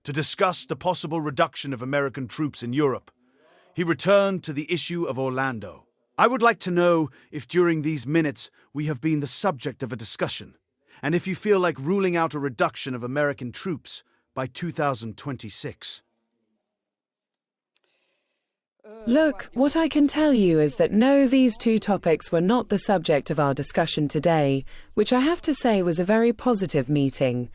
to discuss the possible reduction of American troops in Europe. He returned to the issue of Orlando. I would like to know if during these minutes we have been the subject of a discussion, and if you feel like ruling out a reduction of American troops by 2026. Look, what I can tell you is that no, these two topics were not the subject of our discussion today, which I have to say was a very positive meeting.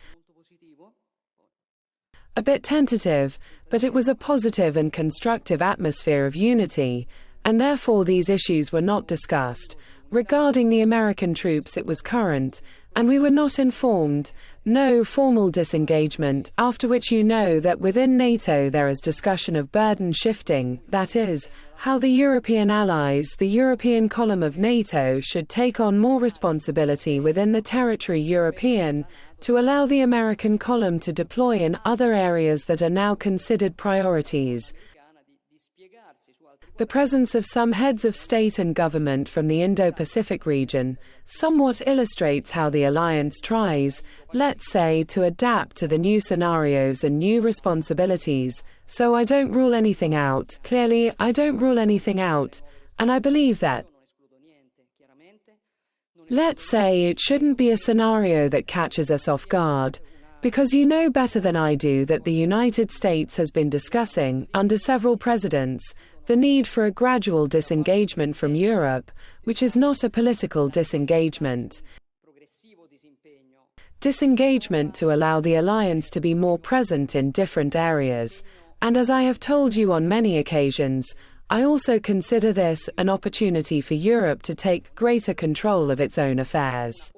A bit tentative, but it was a positive and constructive atmosphere of unity, and therefore these issues were not discussed. Regarding the American troops, it was current, and we were not informed. No formal disengagement, after which you know that within NATO there is discussion of burden shifting, that is, how the European allies, the European column of NATO, should take on more responsibility within the territory European, to allow the American column to deploy in other areas that are now considered priorities. The presence of some heads of state and government from the Indo-Pacific region somewhat illustrates how the alliance tries, let's say, to adapt to the new scenarios and new responsibilities. So I don't rule anything out. Clearly, I don't rule anything out, and I believe that. Let's say it shouldn't be a scenario that catches us off guard, because you know better than I do that the United States has been discussing, under several presidents, the need for a gradual disengagement from Europe, which is not a political disengagement. Disengagement to allow the alliance to be more present in different areas. And as I have told you on many occasions, I also consider this an opportunity for Europe to take greater control of its own affairs.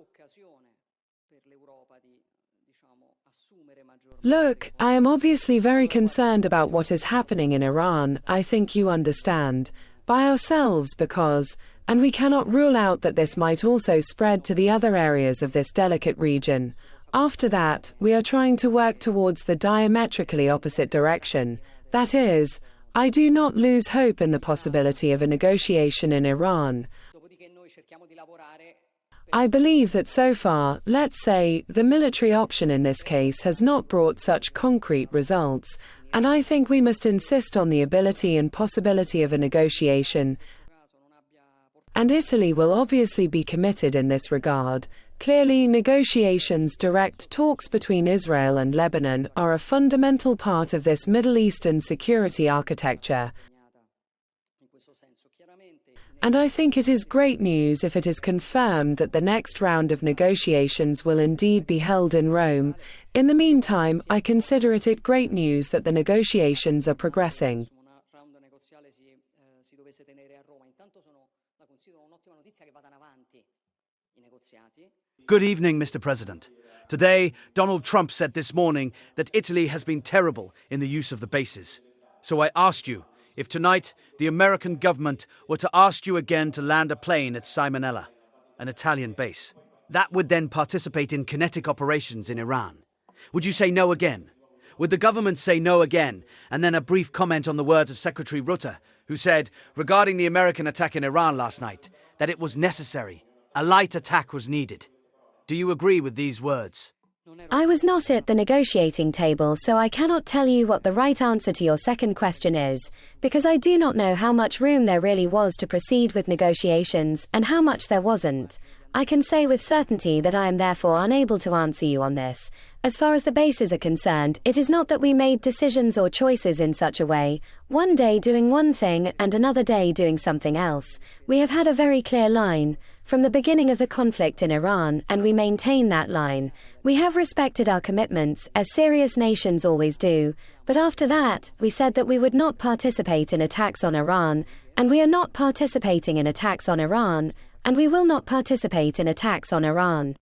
Look, I am obviously very concerned about what is happening in Iran, I think you understand, by ourselves because, and we cannot rule out that this might also spread to the other areas of this delicate region. After that, we are trying to work towards the diametrically opposite direction, that is, I do not lose hope in the possibility of a negotiation in Iran. I believe that so far, let's say, the military option in this case has not brought such concrete results, and I think we must insist on the ability and possibility of a negotiation. And Italy will obviously be committed in this regard. Clearly, negotiations, direct talks between Israel and Lebanon are a fundamental part of this Middle Eastern security architecture. And I think it is great news if it is confirmed that the next round of negotiations will indeed be held in Rome. In the meantime, I consider it great news that the negotiations are progressing. Good evening, Mr. President. Today, Donald Trump said this morning that Italy has been terrible in the use of the bases. So I asked you, if tonight the American government were to ask you again to land a plane at Simonella, an Italian base, that would then participate in kinetic operations in Iran, would you say no again? Would the government say no again, and then a brief comment on the words of Secretary Rutte, who said, regarding the American attack in Iran last night, that it was necessary, a light attack was needed? Do you agree with these words? I was not at the negotiating table, so I cannot tell you what the right answer to your second question is, because I do not know how much room there really was to proceed with negotiations, and how much there wasn't. I can say with certainty that I am therefore unable to answer you on this. As far as the bases are concerned, it is not that we made decisions or choices in such a way, one day doing one thing and another day doing something else. We have had a very clear line from the beginning of the conflict in Iran, and we maintain that line. We have respected our commitments, as serious nations always do, but after that, we said that we would not participate in attacks on Iran, and we are not participating in attacks on Iran, and we will not participate in attacks on Iran.